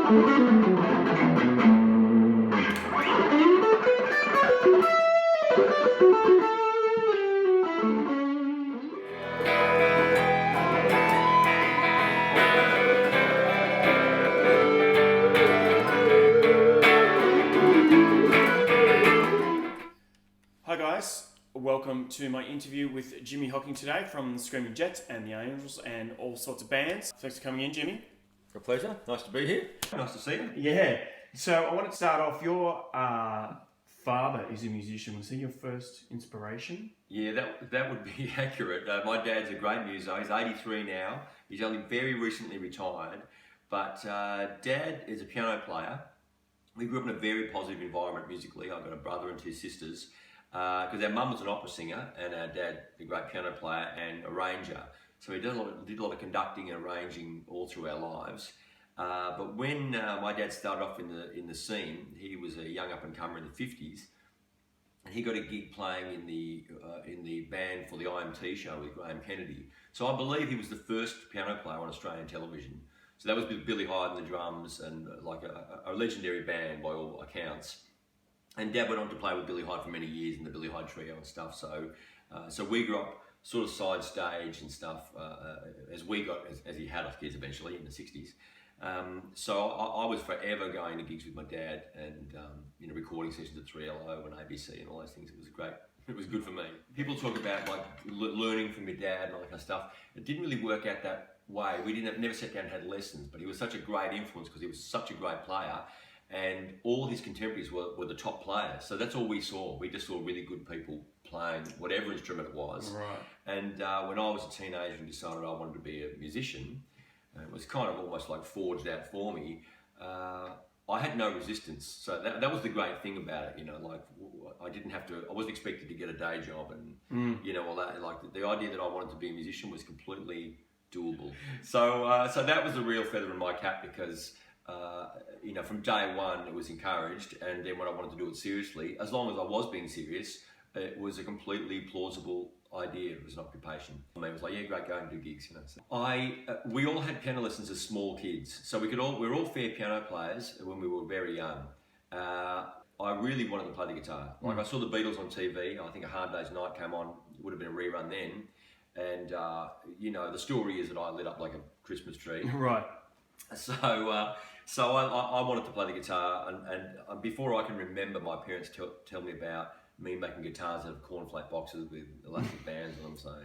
Hi guys, welcome to my interview with Jimi Hocking today from the Screaming Jets and the Angels and all sorts of bands. Thanks for coming in, Jimmy. A pleasure. Nice to be here. Nice to see you. Yeah. So I want to start off. Your father is a musician. Was he your first inspiration? Yeah, that would be accurate. My dad's a great muso. He's 83 now. He's only very recently retired. But Dad is a piano player. We grew up in a very positive environment musically. I've got a brother and two sisters. Because our mum was an opera singer and our dad a great piano player and arranger. So he did a lot of conducting and arranging all through our lives. But when my dad started off in the scene, he was a young up and comer in the 50s, and he got a gig playing in the band for the IMT show with Graham Kennedy. So I believe he was the first piano player on Australian television. So that was with Billy Hyde and the drums, and like a legendary band by all accounts. And Dad went on to play with Billy Hyde for many years in the Billy Hyde trio and stuff. So we grew up sort of side stage and stuff as he had us kids eventually in the 60s. So I was forever going to gigs with my dad and recording sessions at 3LO and ABC and all those things. It was great. It was good for me. People talk about like learning from your dad and all that kind of stuff. It didn't really work out that way. We never sat down and had lessons, but he was such a great influence because he was such a great player. And all his contemporaries were the top players. So that's all we saw. We just saw really good people playing whatever instrument it was. Right. And when I was a teenager and decided I wanted to be a musician, it was kind of almost like forged out for me. I had no resistance. So that was the great thing about it, like I wasn't expected to get a day job and, all that. Like the idea that I wanted to be a musician was completely doable. So that was a real feather in my cap because from day one it was encouraged, and then when I wanted to do it seriously, as long as I was being serious, it was a completely plausible idea. It was an occupation. I mean, it was like, yeah, great, go and do gigs, So we all had piano lessons as small kids, so we were all fair piano players when we were very young. I really wanted to play the guitar. Like I saw the Beatles on TV. I think A Hard Day's Night came on. It would have been a rerun then, and the story is that I lit up like a Christmas tree. Right. So I wanted to play the guitar, and before I can remember, my parents tell me about me making guitars out of cornflake boxes with elastic bands on them. So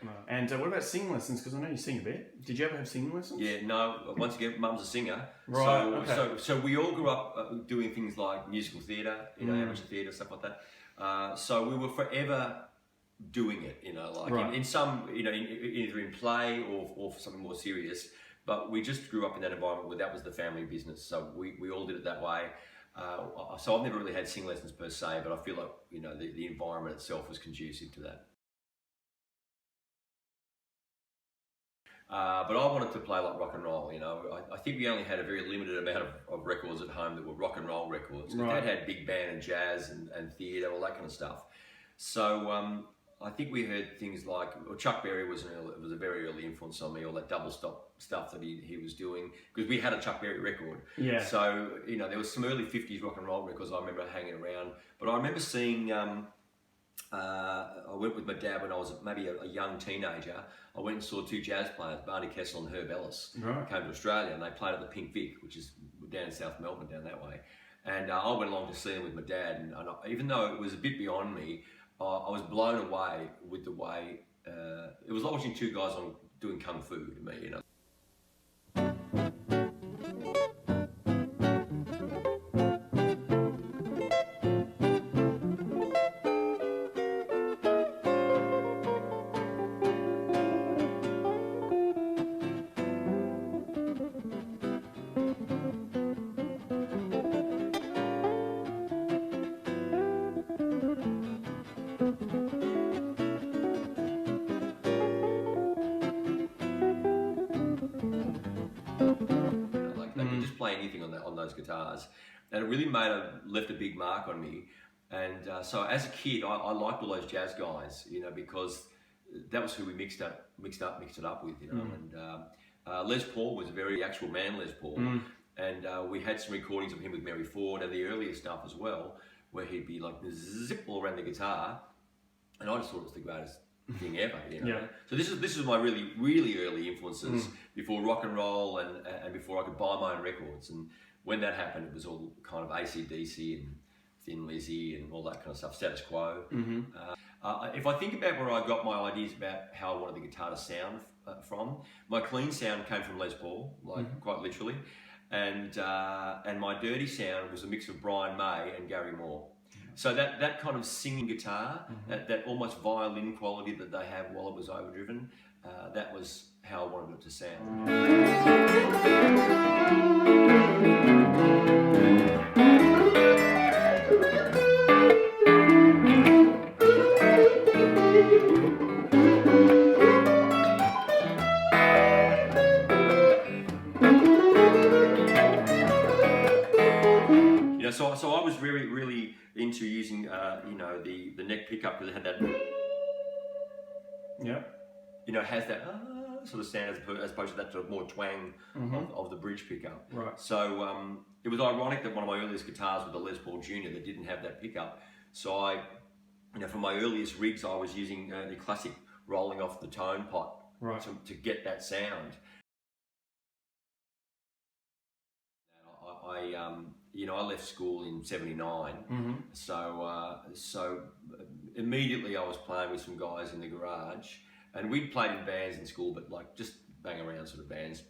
Right. And what about singing lessons? Because I know you sing a bit. Did you ever have singing lessons? Yeah, no. Once again, Mum's a singer. Right. So we all grew up doing things like musical theatre, amateur theatre, stuff like that. So we were forever doing it, Right. in some, either in play or for something more serious. But we just grew up in that environment where that was the family business. So we all did it that way. So I've never really had singing lessons per se, but I feel like, the environment itself was conducive to that. But I wanted to play like rock and roll, I think we only had a very limited amount of records at home that were rock and roll records. Right. Dad had big band and jazz and theatre, all that kind of stuff. So I think we heard things like Chuck Berry was a very early influence on me, all that double stop stuff that he was doing, because we had a Chuck Berry record. Yeah. So there was some early 50s rock and roll records I remember hanging around. But I remember seeing I went with my dad when I was maybe a young teenager. I went and saw two jazz players, Barney Kessel and Herb Ellis. Right. Came to Australia, and they played at the Pink Vic, which is down in South Melbourne, down that way. And I went along to see them with my dad, and even though it was a bit beyond me, I was blown away with the way it was like watching two guys doing kung fu to me, anything on those guitars, and it really left a big mark on me. And so as a kid, I liked all those jazz guys, because that was who we mixed it up with, And Les Paul was a very actual man, Les Paul, and And we had some recordings of him with Mary Ford and the earlier stuff as well, where he'd be like zip all around the guitar, and I just thought it was the greatest thing ever, you know. Yeah. So this is my really early influences before rock and roll and before I could buy my own records. And when that happened, it was all kind of AC/DC and Thin Lizzy and all that kind of stuff, status quo. If I think about where I got my ideas about how I wanted the guitar to sound from, my clean sound came from Les Paul, like quite literally, and my dirty sound was a mix of Brian May and Gary Moore. So that kind of singing guitar, that almost violin quality that they have while it was overdriven, that was how I wanted it to sound. So I was really into using, the neck pickup, because it had that, has that sort of sound as opposed to that sort of more twang of the bridge pickup. Right. So it was ironic that one of my earliest guitars was the Les Paul Jr. that didn't have that pickup. So I, for my earliest rigs, I was using the classic rolling off the tone pot to get that sound. I left school in '79, so immediately I was playing with some guys in the garage, and we'd played in bands in school, but like just bang around sort of bands.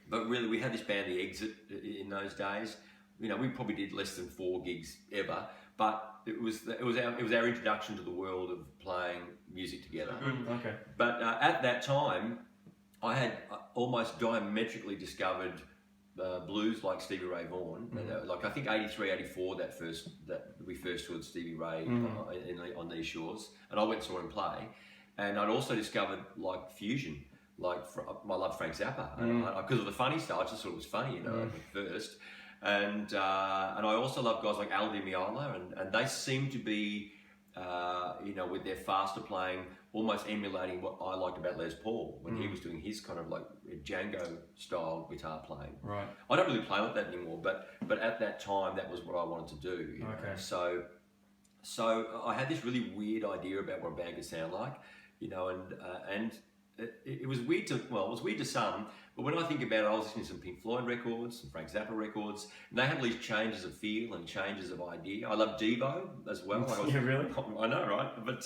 But really, we had this band, The Exit, in those days. We probably did less than 4 gigs ever, but it was our introduction to the world of playing music together. Okay. But at that time, I had almost diametrically discovered blues like Stevie Ray Vaughan, like I think '83, '84 that we first toured Stevie Ray on these shores, and I went and saw him play, and I'd also discovered like fusion, like I love Frank Zappa, and because of the funny style, I just thought it was funny, at first, and I also love guys like Al Di Meola, and they seem to be, with their faster playing, almost emulating what I liked about Les Paul when he was doing his kind of like Django style guitar playing. Right. I don't really play like that anymore, but at that time that was what I wanted to do. Okay. So I had this really weird idea about what a band could sound like, and it was weird to some, but when I think about it, I was listening to some Pink Floyd records, some Frank Zappa records, and they had these changes of feel and changes of idea. I love Devo as well. Yeah, really? I know, right? But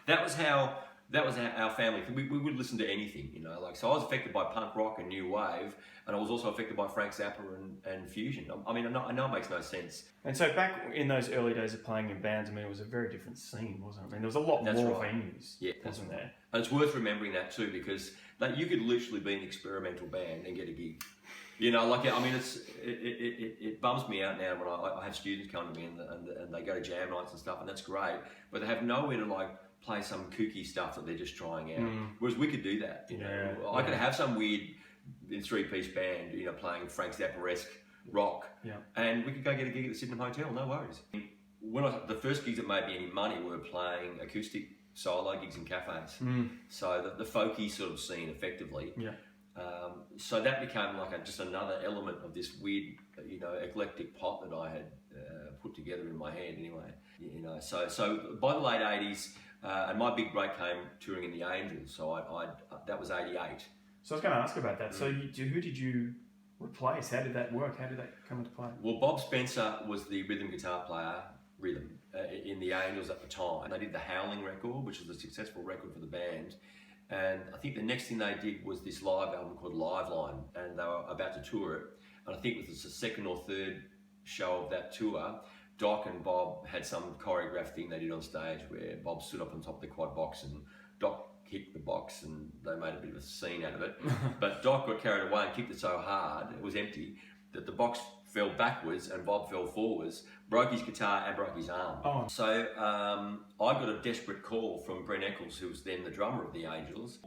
that was our family. We would listen to anything, so I was affected by punk rock and new wave, and I was also affected by Frank Zappa and fusion. I know it makes no sense. And so back in those early days of playing in bands, it was a very different scene, wasn't it? There was a lot more venues, wasn't there? And it's worth remembering that too, because you could literally be an experimental band and get a gig. It bums me out now when I have students come to me and they go to jam nights and stuff, and that's great, but they have nowhere to play some kooky stuff that they're just trying out. Whereas we could do that. I could have some weird 3-piece band, playing Frank Zappa-esque rock, and we could go get a gig at the Sydenham Hotel, no worries. The first gigs that made me any money were playing acoustic solo gigs in cafes. So the folky sort of scene, effectively. Yeah. So that became just another element of this weird, eclectic pot that I had put together in my head. Anyway, So by the late '80s, and my big break came touring in the Angels. So that was '88. So I was going to ask about that. So who did you replace? How did that work? How did that come into play? Well, Bob Spencer was the rhythm guitar player, in the Angels at the time. They did the Howling record, which was a successful record for the band. And I think the next thing they did was this live album called Live Line, and they were about to tour it. And I think it was the second or third show of that tour, Doc and Bob had some choreographed thing they did on stage where Bob stood up on top of the quad box and Doc kicked the box, and they made a bit of a scene out of it. But Doc got carried away and kicked it so hard, it was empty, that the box fell backwards and Bob fell forwards, broke his guitar and broke his arm. Oh. So I got a desperate call from Brent Eccles, who was then the drummer of the Angels.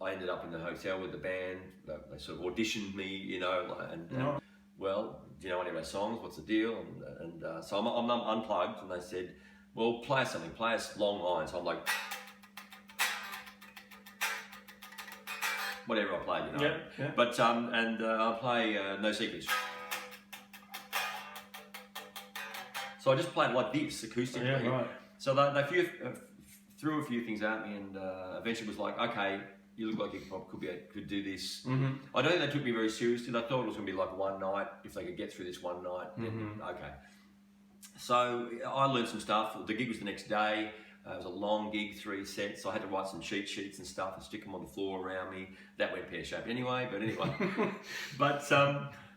I ended up in the hotel with the band. They sort of auditioned me, and well, do you know any of our songs? What's the deal? And so I'm unplugged, and they said, well, play us something, play us Long Line. So I'm like, whatever I played, Yeah. But I'll play No Secrets. So I just played like this acoustically. Yeah, right. So they threw a few things at me, and eventually was like, okay, you look like you could do this. Mm-hmm. I don't think they took me very seriously. They thought it was going to be like one night. If they could get through this one night, then okay. So I learned some stuff. The gig was the next day. It was a long gig, 3 sets. So I had to write some cheat sheets and stuff and stick them on the floor around me. That went pear-shaped anyway, but anyway. But,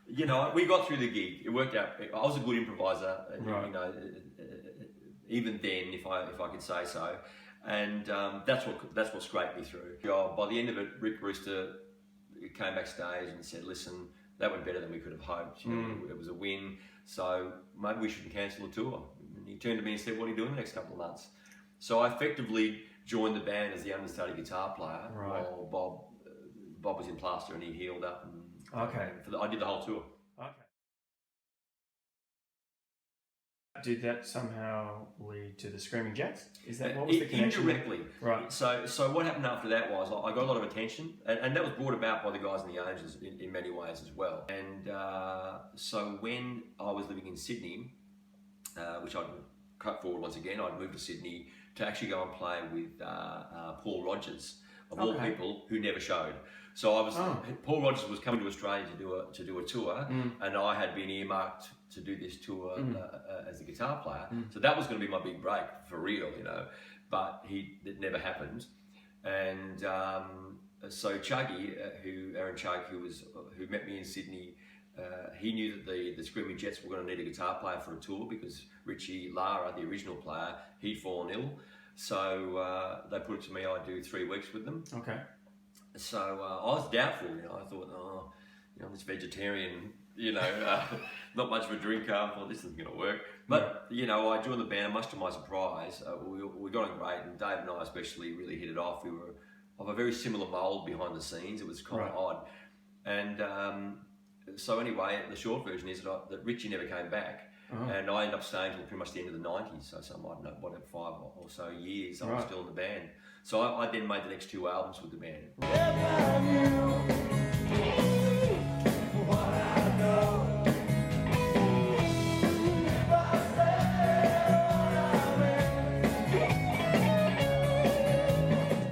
you know, we got through the gig. It worked out. I was a good improviser, right. you know, even then, if I could say so. And that's what scraped me through. By the end of it, Rick Brewster came backstage and said, listen, that went better than we could have hoped. You know, it was a win, so maybe we shouldn't cancel the tour. And he turned to me and said, what are you doing the next couple of months? So I effectively joined the band as the understudy guitar player while Bob was in plaster and he healed up. And, okay. I did the whole tour. Okay. Did that somehow lead to the Screaming Jets? Is that what was the connection? Indirectly. Right. So what happened after that was I got a lot of attention, and that was brought about by the guys in the Angels in many ways as well. And so when I was living in Sydney, which I'd cut forward once again, I'd moved to Sydney to actually go and play with Paul Rogers, of all people, who never showed. So I was Paul Rogers was coming to Australia to do a tour, and I had been earmarked to do this tour as a guitar player. So that was going to be my big break for real, you know. But it never happened, and so Chuggy, Aaron Chug, who met me in Sydney. He knew that the Screaming Jets were going to need a guitar player for a tour because Richie Lara, the original player, he'd fallen ill. So they put it to me, I'd do 3 weeks with them. Okay. So I was doubtful, you know. I thought, you know, I'm this vegetarian, you know, not much of a drinker. I thought this isn't going to work. But, you know, I joined the band, much to my surprise. We got on great, and Dave and I especially really hit it off. We were of a very similar mould behind the scenes. It was kind of odd. And so anyway, the short version is that Richie never came back. And I ended up staying until pretty much the end of the 90s, so I might know, what, 5 or so years I was still in the band. So I then made the next 2 albums with the band.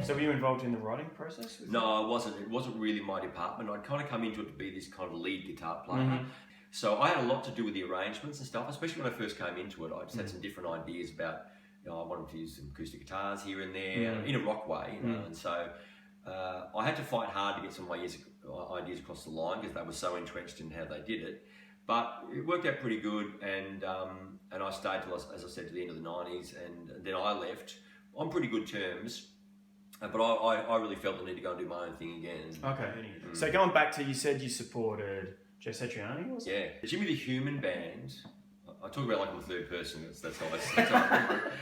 So were you involved in the writing process? No, I wasn't. It wasn't really my department. I'd kind of come into it to be this kind of lead guitar player. So I had a lot to do with the arrangements and stuff, especially when I first came into it. I just had some different ideas about, you know, I wanted to use some acoustic guitars here and there in a rock way, you know. And so I had to fight hard to get some of my ideas across the line because they were so entrenched in how they did it. But it worked out pretty good, and I stayed till, as I said, to the end of the 90s, and then I left on pretty good terms. But I really felt the need to go and do my own thing again. Okay. So going back to, you said you supported Joe Satriani, was it? Yeah. Jimi The Human band, I talk about like in the third person, that's how I remember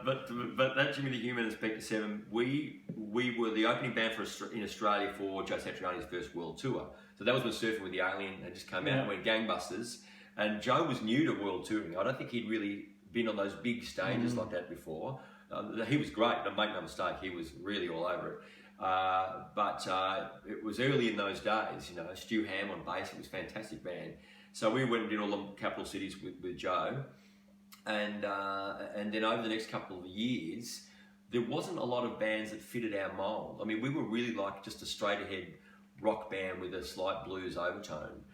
it. But that Jimi The Human and Spectre 7, we were the opening band in Australia for Joe Satriani's first world tour. So that was when Surfing with the Alien had just come out and went gangbusters. And Joe was new to world touring. I don't think he'd really been on those big stages like that before. He was great, don't make no mistake, he was really all over it. But it was early in those days, you know, Stu Ham on bass, it was a fantastic band. So we went and did all the capital cities with Joe. And then over the next couple of years, there wasn't a lot of bands that fitted our mould. I mean, we were really like just a straight ahead rock band with a slight blues overtone.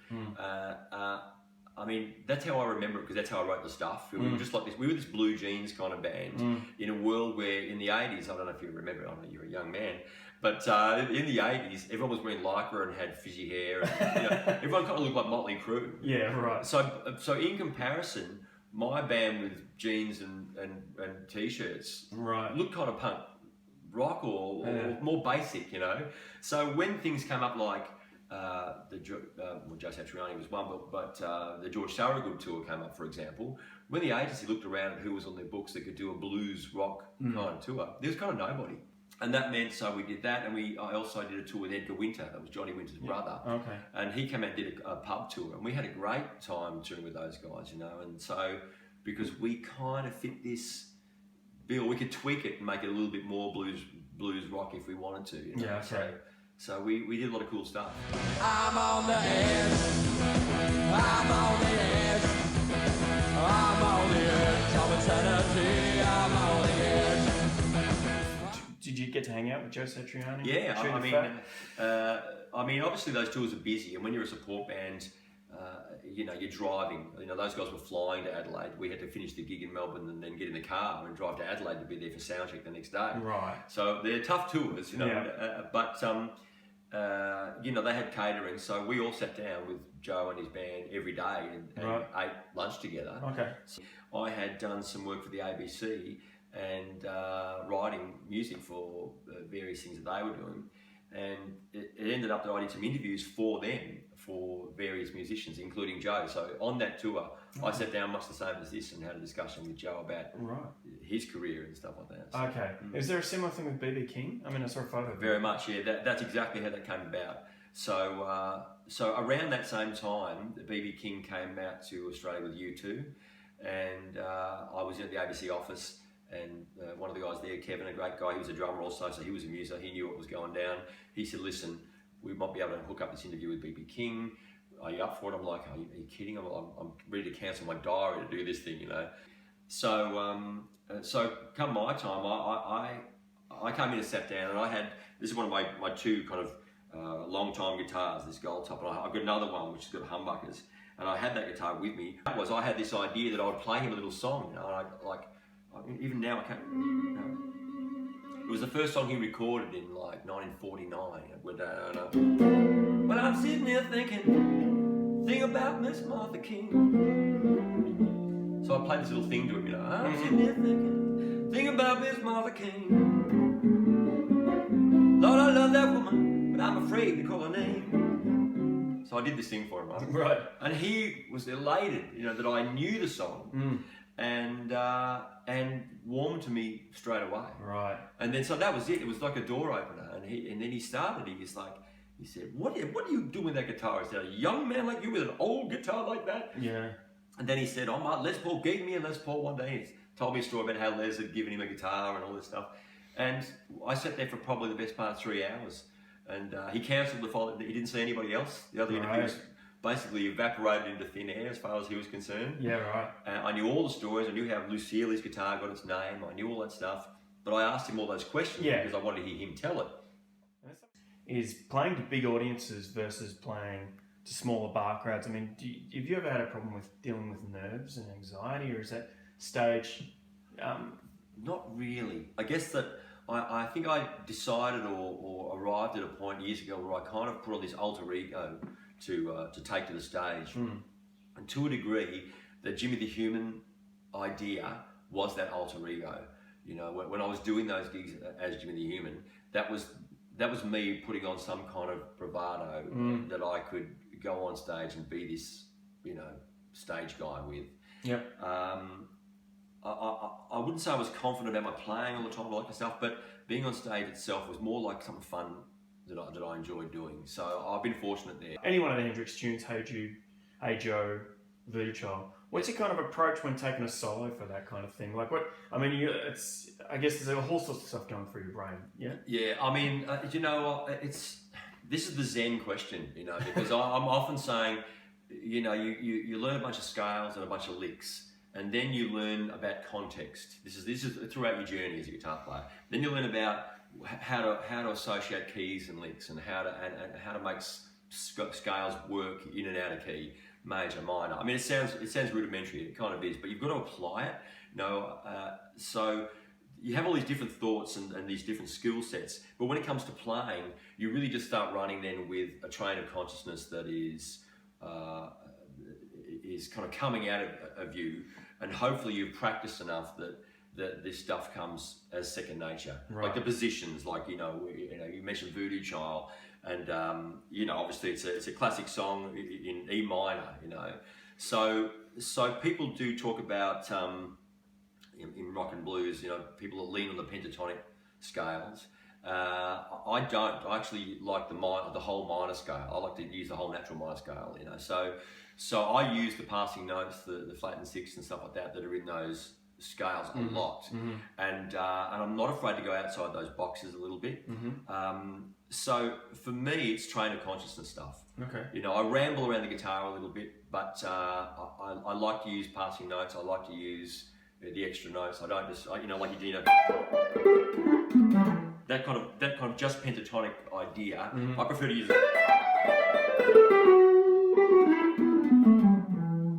I mean, that's how I remember it, because that's how I wrote the stuff. We were just like this. We were this blue jeans kind of band in a world where in the 80s, I don't know if you remember, I know you're a young man, but in the 80s, everyone was wearing lycra and had fizzy hair. And, you know, everyone kind of looked like Motley Crue. Yeah, right. So in comparison, my band with jeans and t-shirts looked kind of punk rock or more basic, you know. So when things came up like Joe Satriani was one, but the George Thorogood tour came up, for example. When the agency looked around at who was on their books that could do a blues rock kind of tour, there was kind of nobody. And that meant, so we did that, and I also did a tour with Edgar Winter, that was Johnny Winter's brother. Okay. And he came out and did a pub tour, and we had a great time touring with those guys, you know. And so, because we kind of fit this bill, we could tweak it and make it a little bit more blues rock if we wanted to, you know. Yeah, okay. So we did a lot of cool stuff. I'm on the edge. I'm on the edge. I'm on out with Joe Satriani? Yeah, Shoot I the mean, obviously those tours are busy, and when you're a support band, you're driving. Those guys were flying to Adelaide. We had to finish the gig in Melbourne and then get in the car and drive to Adelaide to be there for sound check the next day. Right. So they're tough tours, Yeah. But they had catering, so we all sat down with Joe and his band every day and ate lunch together. Okay. So I had done some work for the ABC and writing music for various things that they were doing, and it ended up that I did some interviews for them for various musicians, including Joe. So on that tour, I sat down much the same as this and had a discussion with Joe about his career and stuff like that. So, okay. Is there a similar thing with B.B. King? I mean, I saw a photo. Very much, yeah. That's exactly how that came about. So around that same time, B.B. King came out to Australia with U2, and I was at the ABC office, and one of the guys there, Kevin, a great guy, he was a drummer also, so he was a muser, he knew what was going down. He said, listen, we might be able to hook up this interview with B.B. King. Are you up for it? I'm like, are you kidding? I'm ready to cancel my diary to do this thing, So come my time, I came in and sat down, and I had, this is one of my two kind of long time guitars, this gold top, and I've got another one which has got humbuckers, and I had that guitar with me. I had this idea that I would play him a little song, even now I can't. It was the first song he recorded in like 1949. It went down. Well, I'm sitting here thinking about Miss Martha King. So I played this little thing to him, I'm sitting here thinking about Miss Martha King. Lord, I love that woman, but I'm afraid to call her name. So I did this thing for him, right? And he was elated, that I knew the song. And warmed to me straight away. Right. And then so that was it. It was like a door opener. And then he started. He said, "What are you doing with that guitar?" I said, "A young man like you with an old guitar like that?" Yeah. And then he said, "Oh, Les Paul gave me a Les Paul one day." He told me a story about how Les had given him a guitar and all this stuff. And I sat there for probably the best part of 3 hours. And he cancelled the following. He didn't see anybody else. The other interviews basically evaporated into thin air as far as he was concerned. Yeah, right. I knew all the stories. I knew how Lucille's guitar got its name. I knew all that stuff. But I asked him all those questions because I wanted to hear him tell it. Is playing to big audiences versus playing to smaller bar crowds. I mean, have you ever had a problem with dealing with nerves and anxiety, or is that stage? Not really. I guess that I think I decided or arrived at a point years ago where I kind of put on this alter ego to take to the stage. And to a degree, the Jimi The Human idea was that alter ego. When I was doing those gigs as Jimi The Human, that was me putting on some kind of bravado that I could go on stage and be this, stage guy with. Yep. I wouldn't say I was confident about my playing all the time, like myself, but being on stage itself was more like something fun that I enjoyed doing. So I've been fortunate there. Any one of the Hendrix tunes, Hey Jude, Hey Joe, Voodoo Child, what's your kind of approach when taking a solo for that kind of thing? Like I guess there's a whole sorts of stuff going through your brain, yeah? Yeah, I mean, this is the Zen question, because I'm often saying, you learn a bunch of scales and a bunch of licks, and then you learn about context. This is throughout your journey as a guitar player. Then you learn about how to associate keys and licks, and how to make scales work in and out of key, major, minor. I mean, it sounds rudimentary. It kind of is, but you've got to apply it. So you have all these different thoughts and these different skill sets, but when it comes to playing, you really just start running then with a train of consciousness that is kind of coming out of you, and hopefully you've practiced enough that this stuff comes as second nature. Right. Like the positions, you mentioned Voodoo Child, and obviously it's a classic song in E minor, So people do talk about in rock and blues, people that lean on the pentatonic scales. I don't. I actually like the whole minor scale. I like to use the whole natural minor scale, So I use the passing notes, the flat and sixth and stuff like that are in those scales a lot, and I'm not afraid to go outside those boxes a little bit. So for me, it's train of consciousness stuff. Okay. I ramble around the guitar a little bit, but I like to use passing notes. I like to use the extra notes. I don't just, you know, like you do, that kind of just pentatonic idea. I prefer to use it.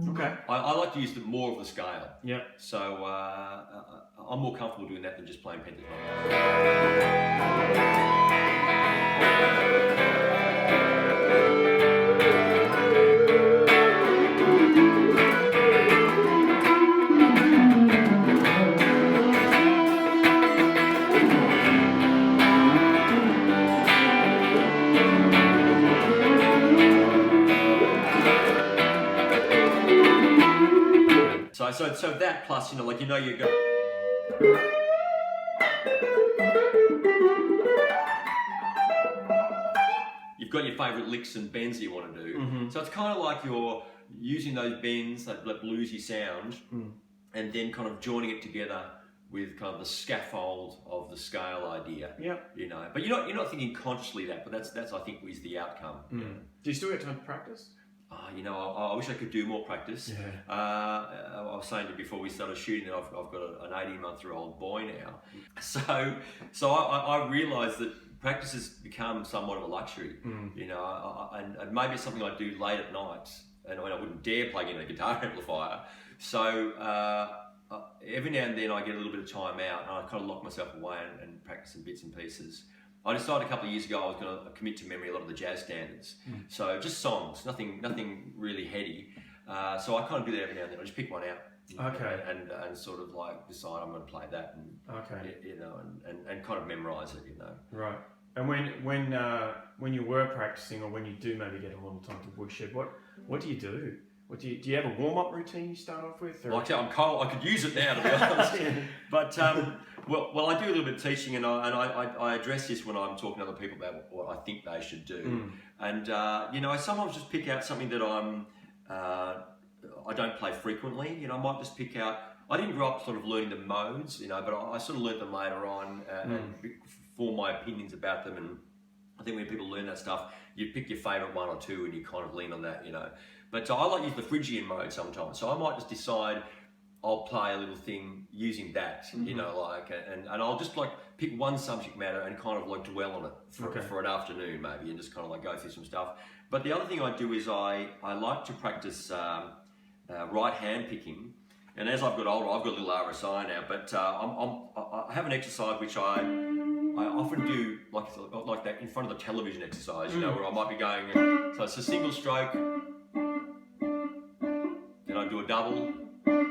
Okay. I like to use more of the scale. Yeah. So I'm more comfortable doing that than just playing pentatonic. So that plus, you know, like, you know, you go. You've got your favourite licks and bends that you want to do. So it's kind of like you're using those bends, that bluesy sound, and then kind of joining it together with kind of the scaffold of the scale idea. Yeah. You know, but you're not thinking consciously that, but that's I think is the outcome. Do you still get time to practice? You know, I wish I could do more practice. Yeah. I was saying to you before we started shooting that I've got an 18-month-old boy now. So I realised that practice has become somewhat of a luxury. You know, and maybe it's something I do late at night, and I wouldn't dare plug in a guitar amplifier. So every now and then I get a little bit of time out, and I kind of lock myself away and practice some bits and pieces. I decided a couple of years ago I was going to commit to memory a lot of the jazz standards. So just songs, nothing really heady. So I kind of do that every now and then. I just pick one out. Okay. And sort of like decide I'm going to play that, and you know, and kind of memorise it, you know. Right. And when you were practicing, or when you do maybe get a long time to woodshed, what do you do? Do you have a warm-up routine you start off with? Or? Like I'm cold. I could use it now, to be honest. But well, I do a little bit of teaching, and I address this when I'm talking to other people about what I think they should do. And you know, I sometimes just pick out something that I don't play frequently. You know, I might just pick out. I didn't grow up sort of learning the modes, you know, but I sort of learned them later on and form my opinions about them. And I think when people learn that stuff, you pick your favourite one or two and you kind of lean on that, you know. But I like to use the Phrygian mode sometimes. So I might just decide I'll play a little thing using that, you know, like, and I'll just like pick one subject matter and kind of like dwell on it for an afternoon maybe, and just kind of like go through some stuff. But the other thing I do is I like to practice right hand picking. And as I've got older, I've got a little RSI now, but I have an exercise which I often do like that in front of the television exercise, you know, where I might be going, so it's a single stroke, then I do a double, then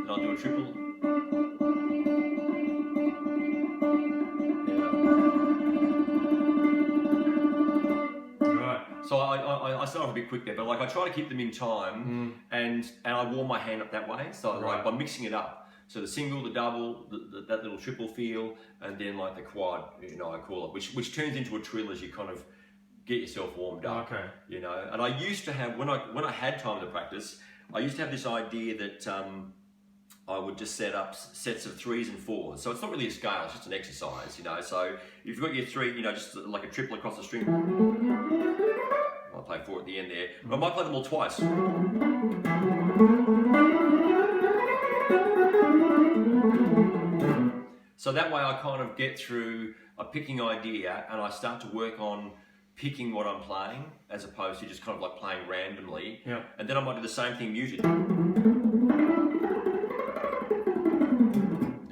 I'll do a triple. So I start off a bit quick there, but like I try to keep them in time, and I warm my hand up that way. So like by mixing it up, so the single, the double, that little triple feel, and then like the quad, you know, I call it, which turns into a trill as you kind of get yourself warmed up. Okay. You know, and I used to have when I had time to practice, I used to have this idea that I would just set up sets of 3s and 4s. So it's not really a scale; it's just an exercise, you know. So if you've got your 3, you know, just like a triple across the string. I'll play 4 at the end there, but I might play them all twice. So that way I kind of get through a picking idea and I start to work on picking what I'm playing as opposed to just kind of like playing randomly. Yeah. And then I might do the same thing muted.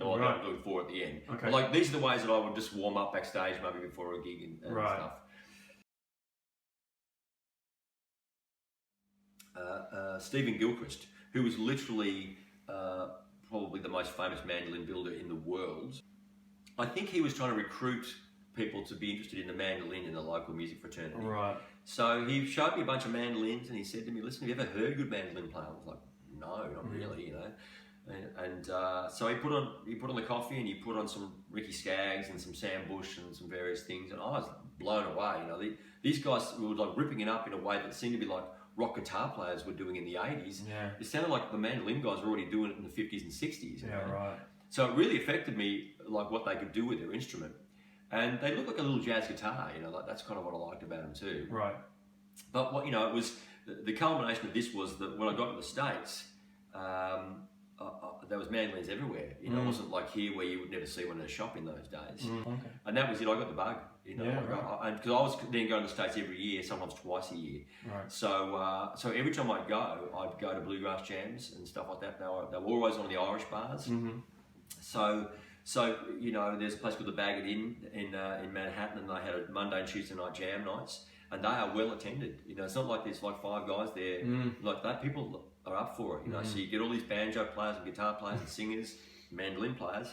Or I'll do 4 at the end. Okay. But like these are the ways that I would just warm up backstage maybe before a gig and stuff. Stephen Gilchrist, who was literally probably the most famous mandolin builder in the world. I think he was trying to recruit people to be interested in the mandolin in the local music fraternity. Right. So he showed me a bunch of mandolins and he said to me, "Listen, have you ever heard a good mandolin player?" I was like, "No, not really, you know." And so he put on the coffee and he put on some Ricky Skaggs and some Sam Bush and some various things, and I was blown away. You know, these guys were like ripping it up in a way that seemed to be like rock guitar players were doing in the 80s. Yeah. It sounded like the mandolin guys were already doing it in the 50s and 60s. Yeah, right. So it really affected me, like what they could do with their instrument. And they look like a little jazz guitar, you know, like that's kind of what I liked about them too. Right. But what, you know, it was, the culmination of this was that when I got to the States, there was mandolins everywhere. You know, it wasn't like here where you would never see one in a shop in those days. Okay. And that was it. I got the bug. You know, Yeah, because I was then going to the States every year, sometimes twice a year. Right. So every time I'd go to bluegrass jams and stuff like that. They were always on the Irish bars. So you know, there's a place called the Bag It in Manhattan, and they had a Monday and Tuesday night jam nights, and they are well attended. You know, it's not like there's like 5 guys there like that. People are up for it. You know, so you get all these banjo players and guitar players and singers, mandolin players,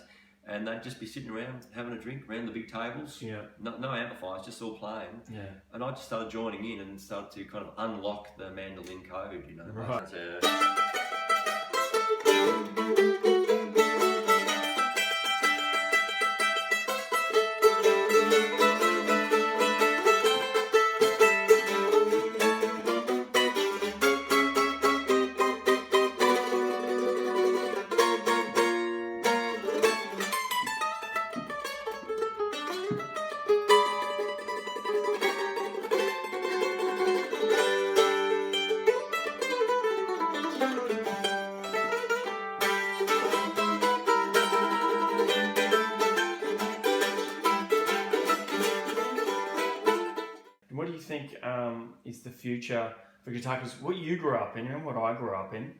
and they'd just be sitting around having a drink around the big tables. Yeah. No amplifiers, just all playing. Yeah. And I just started joining in and started to kind of unlock the mandolin code. You know. Right. What do you think is the future for guitar? Because what you grew up in and what I grew up in,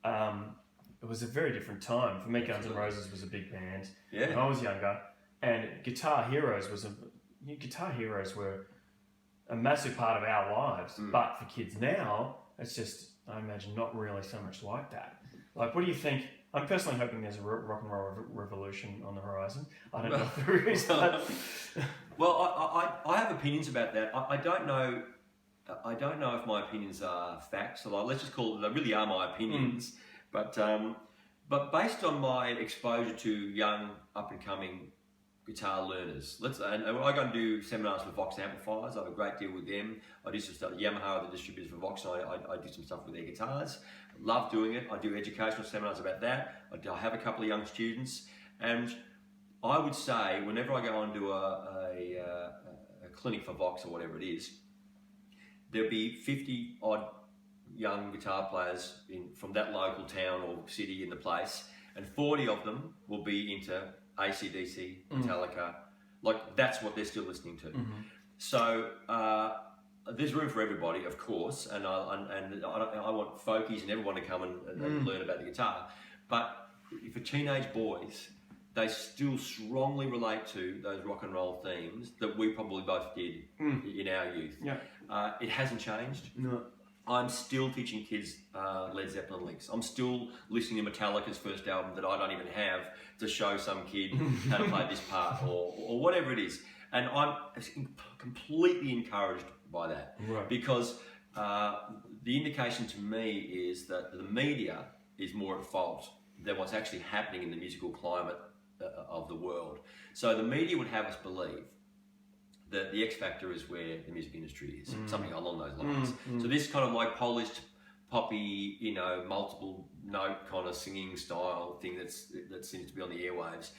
it was a very different time. For me, Guns N' Roses was a big band when I was younger, and Guitar Heroes were a massive part of our lives. But for kids now, it's just, I imagine, not really so much like that. Like, what do you think? I'm personally hoping there's a rock and roll revolution on the horizon. I don't know if there is. But well, I have opinions about that. I don't know. I don't know if my opinions are facts. So let's just call it. They really are my opinions. But based on my exposure to young up and coming guitar learners, and I go and do seminars for Vox amplifiers. I have a great deal with them. I do some stuff. Yamaha are the distributors for Vox. I do some stuff with their guitars. Love doing it. I do educational seminars about that. I have a couple of young students, and I would say whenever I go and do a clinic for Vox or whatever it is, there'll be 50 odd young guitar players from that local town or city in the place, and 40 of them will be into AC/DC, Metallica. Like, that's what they're still listening to. So there's room for everybody, of course, and I want folkies and everyone to come and learn about the guitar. But for teenage boys, they still strongly relate to those rock and roll themes that we probably both did in our youth. Yeah. It hasn't changed. No. I'm still teaching kids Led Zeppelin licks. I'm still listening to Metallica's first album that I don't even have to show some kid how to play this part or whatever it is. And I'm completely encouraged by that. Right. Because the indication to me is that the media is more at fault than what's actually happening in the musical climate of the world. So the media would have us believe that the X Factor is where the music industry is, something along those lines. So this kind of like polished, poppy, you know, multiple note kind of singing style thing that seems to be on the airwaves,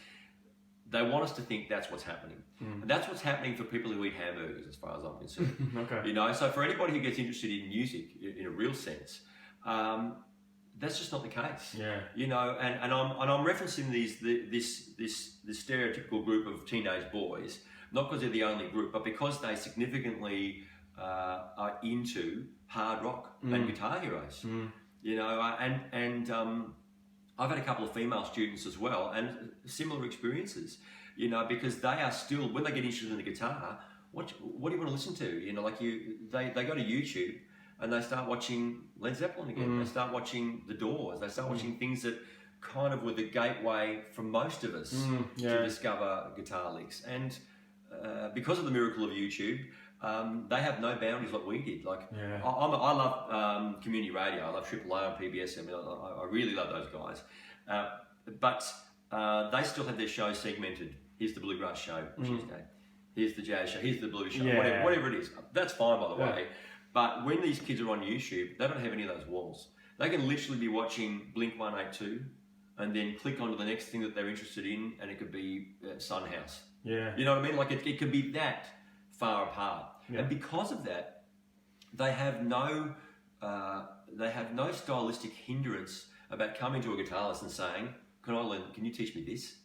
they want us to think that's what's happening. And that's what's happening for people who eat hamburgers, as far as I'm concerned. Okay. You know, so for anybody who gets interested in music in a real sense, that's just not the case. Yeah. You know, and I'm referencing this stereotypical group of teenage boys, not because they're the only group, but because they significantly are into hard rock and Guitar Heroes. You know, and I've had a couple of female students as well, and similar experiences. You know, because they are still, when they get interested in the guitar, what do you want to listen to? You know, like they go to YouTube and they start watching Led Zeppelin again. They start watching The Doors. They start watching things that kind of were the gateway for most of us to discover guitar licks. And because of the miracle of YouTube, they have no boundaries like we did. Like I love community radio. I love Triple A and PBS. I mean, I really love those guys. But they still have their shows segmented. Here's the bluegrass show Tuesday. Here's the jazz show. Here's the blues show. Whatever it is. That's fine, by the way. But when these kids are on YouTube, they don't have any of those walls. They can literally be watching Blink 182 and then click onto the next thing that they're interested in, and it could be Sunhouse. Yeah. You know what I mean? Like it could be that far apart. Yeah. And because of that, they have no stylistic hindrance about coming to a guitar lesson and saying, can you teach me this?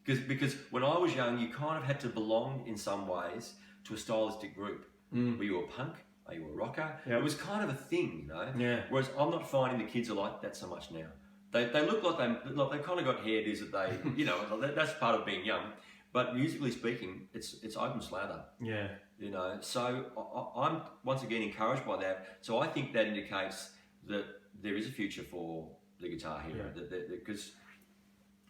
Because when I was young, you kind of had to belong in some ways to a stylistic group. Were you a punk? Are you a rocker? It was kind of a thing, you know? Yeah. Whereas I'm not finding the kids are like that so much now. They look like they kind of got hairdos that they, you know, that's part of being young. But musically speaking, it's open slather. Yeah. You know, so I'm once again encouraged by that. So I think that indicates that there is a future for the guitar hero. Because,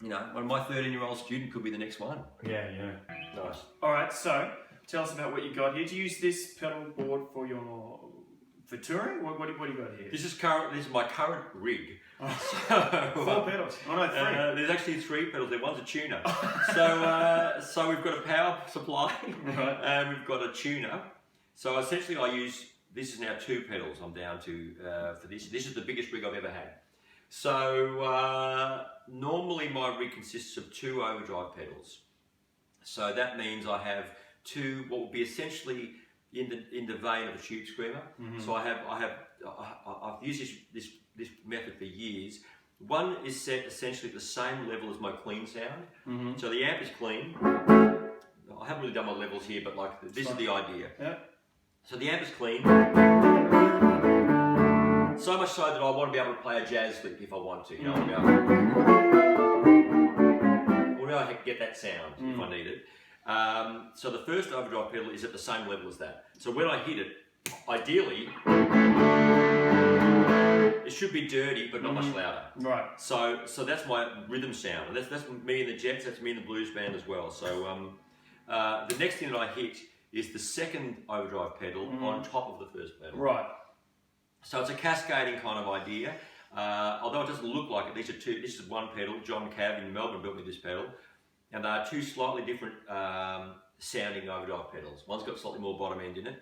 you know, my 13-year-old student could be the next one. Yeah. Nice. All right, so tell us about what you got here. Do you use this pedal board for touring? What do you got here? This is my current rig. Oh, 4 pedals. Oh no, 3. There's actually 3 pedals there. One's a tuner. So we've got a power supply, and we've got a tuner. So essentially, this is now 2 pedals. I'm down to for this. This is the biggest rig I've ever had. So normally my rig consists of 2 overdrive pedals. So that means I have 2 what would be essentially in the vein of a tube screamer. So I've used this method for years. One is set essentially at the same level as my clean sound. So the amp is clean. I haven't really done my levels here, but like this is the idea. Yeah. So the amp is clean. So much so that I want to be able to play a jazz lick if I want to. You know, I want to be able to get that sound if I need it. So the first overdrive pedal is at the same level as that. So when I hit it, ideally, it should be dirty, but not much louder. Right. So that's my rhythm sound. And that's me in the Jets, that's me in the blues band as well. So the next thing that I hit is the second overdrive pedal on top of the first pedal. Right. So it's a cascading kind of idea. Although it doesn't look like it, this is one pedal. John Cav in Melbourne built me this pedal. And they are 2 slightly different sounding overdrive pedals. One's got slightly more bottom end in it.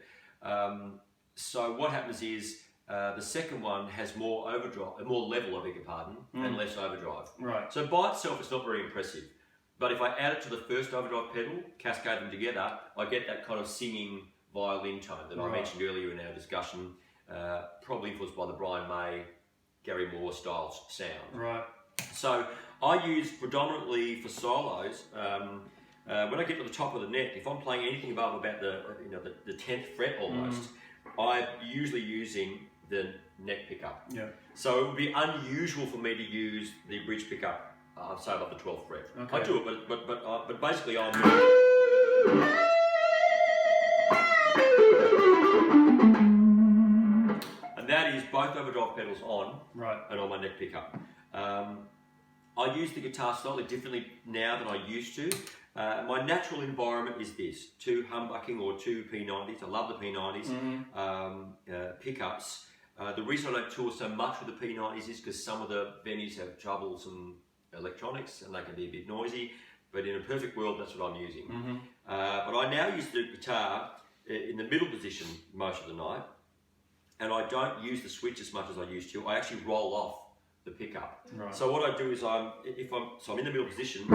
So what happens is the second one has more overdrive, more level, I beg your pardon, and less overdrive. Right. So by itself, it's not very impressive. But if I add it to the first overdrive pedal, cascade them together, I get that kind of singing violin tone that I mentioned earlier in our discussion, probably influenced by the Brian May, Gary Moore style sound. Right. So I use predominantly for solos. When I get to the top of the neck, if I'm playing anything above about the 10th fret almost, I'm usually using the neck pickup. Yeah. So it would be unusual for me to use the bridge pickup, say above the 12th fret. Okay. I do it, but basically I'm. And that is both overdrive pedals on, and on my neck pickup. I use the guitar slightly differently now than I used to. My natural environment is this: 2 humbucking or 2 P90s. I love the P90s. Pickups. The reason I don't tour so much with the P90s is because some of the venues have troublesome electronics and they can be a bit noisy. But in a perfect world, that's what I'm using. But I now use the guitar in the middle position most of the night, and I don't use the switch as much as I used to. I actually roll off the pickup. Right. So what I do is I'm in the middle position,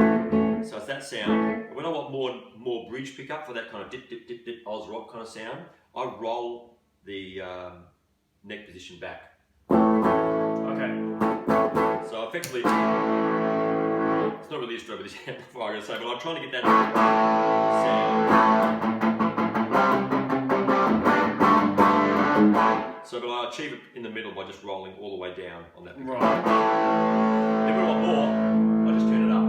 so it's that sound. And when I want more bridge pickup for that kind of dip dip dip dip Oz rock kind of sound, I roll the neck position back. Okay. So effectively, it's not really a stroke of this amplifier, I'm going to say, but I'm trying to get that sound. So, but I achieve it in the middle by just rolling all the way down on that. Right. Then when I want more, I just turn it up.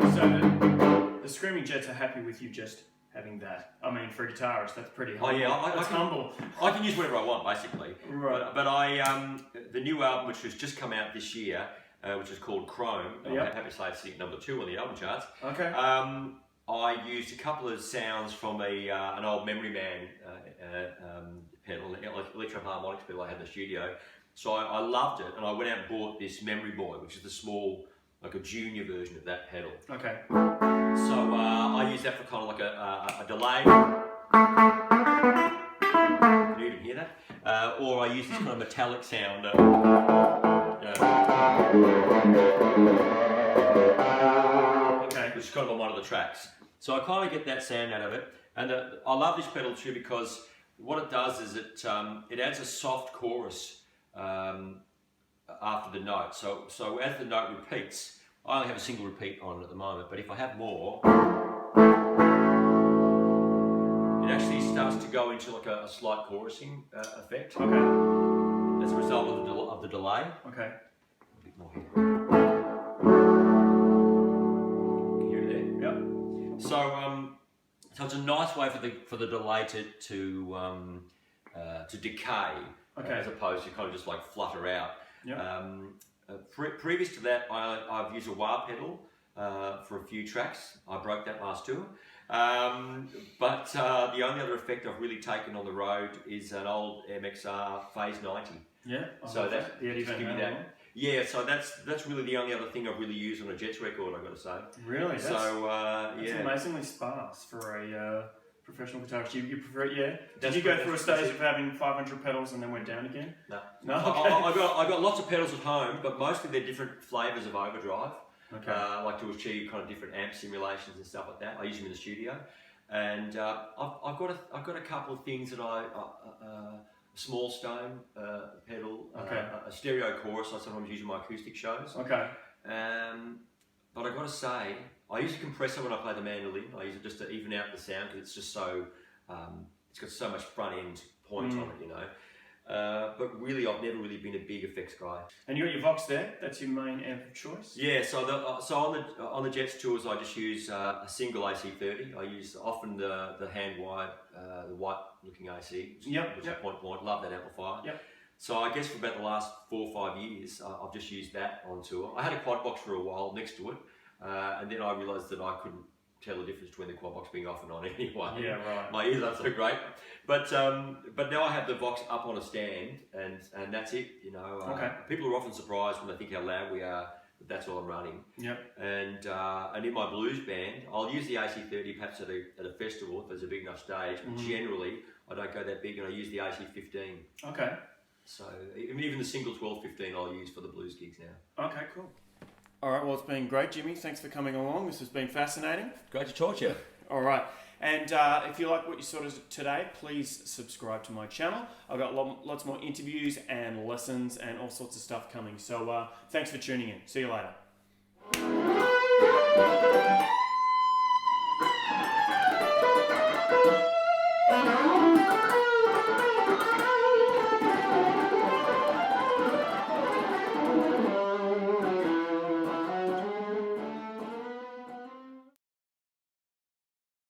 Right. So the Screaming Jets are happy with you just having that. I mean, for a guitarist, that's pretty humble. Oh yeah, that's humble. I can use whatever I want, basically. Right. But I, the new album, which has just come out this year, which is called Chrome. I'm happy to say it's sitting number 2 on the album charts. Okay. I used a couple of sounds from an old Memory Man pedal, electro harmonics pedal I had in the studio. So I loved it, and I went out and bought this Memory Boy, which is the small, like a junior version of that pedal. Okay. So I use that for kind of like a delay. Can you even hear that? Or I use this kind of metallic sound. Which is kind of on one of the tracks. So I kind of get that sound out of it. And I love this pedal too because what it does is it adds a soft chorus after the note. So as the note repeats, I only have a single repeat on at the moment, but if I have more, it actually starts to go into like a slight chorusing effect. Okay. As a result of the delay. Okay. A bit more here. Can you hear it there? Yep. So it's a nice way for the delay to decay, as opposed to kind of just like flutter out. Yep. Previous to that, I've used a wah pedal for a few tracks. I broke that last tour. But the only other effect I've really taken on the road is an old MXR Phase 90. Yeah. So that the Eddie Van Halen one. Yeah, so that's really the only other thing I've really used on a Jets record, I've got to say. Really? That's amazingly sparse for a professional guitarist. You prefer it, yeah? Did you go through a stage of having 500 pedals and then went down again? No. No? Okay. I got lots of pedals at home, but mostly they're different flavours of overdrive. Okay. Like to achieve kind of different amp simulations and stuff like that. I use them in the studio. And I've got a couple of things that a small stone pedal, a stereo chorus I sometimes use in my acoustic shows. Okay. But I've got to say, I use a compressor when I play the mandolin. I use it just to even out the sound because it's just so, it's got so much front end point on it, you know. But really, I've never really been a big effects guy. And you got your Vox there? That's your main amp of choice? Yeah. So on the Jets tours, I just use a single AC30. I use often the hand wired, the white looking AC, which is point. Love that amplifier. Yep. So I guess for about the last 4 or 5 years, I've just used that on tour. I had a quad box for a while next to it, and then I realised that I couldn't tell the difference between the quad box being off and on anyway. Yeah, right. My ears aren't so great, but now I have the Vox up on a stand, and that's it. You know, people are often surprised when they think how loud we are. But that's all I'm running. Yep. And in my blues band, I'll use the AC30 perhaps at a festival if there's a big enough stage. But generally, I don't go that big, and I use the AC15. Okay. So even the single 12-15 I'll use for the blues gigs now. Okay, cool. All right, well, it's been great, Jimmy. Thanks for coming along. This has been fascinating. Great to talk to you. All right. And if you like what you saw today, please subscribe to my channel. I've got lots more interviews and lessons and all sorts of stuff coming. So thanks for tuning in. See you later.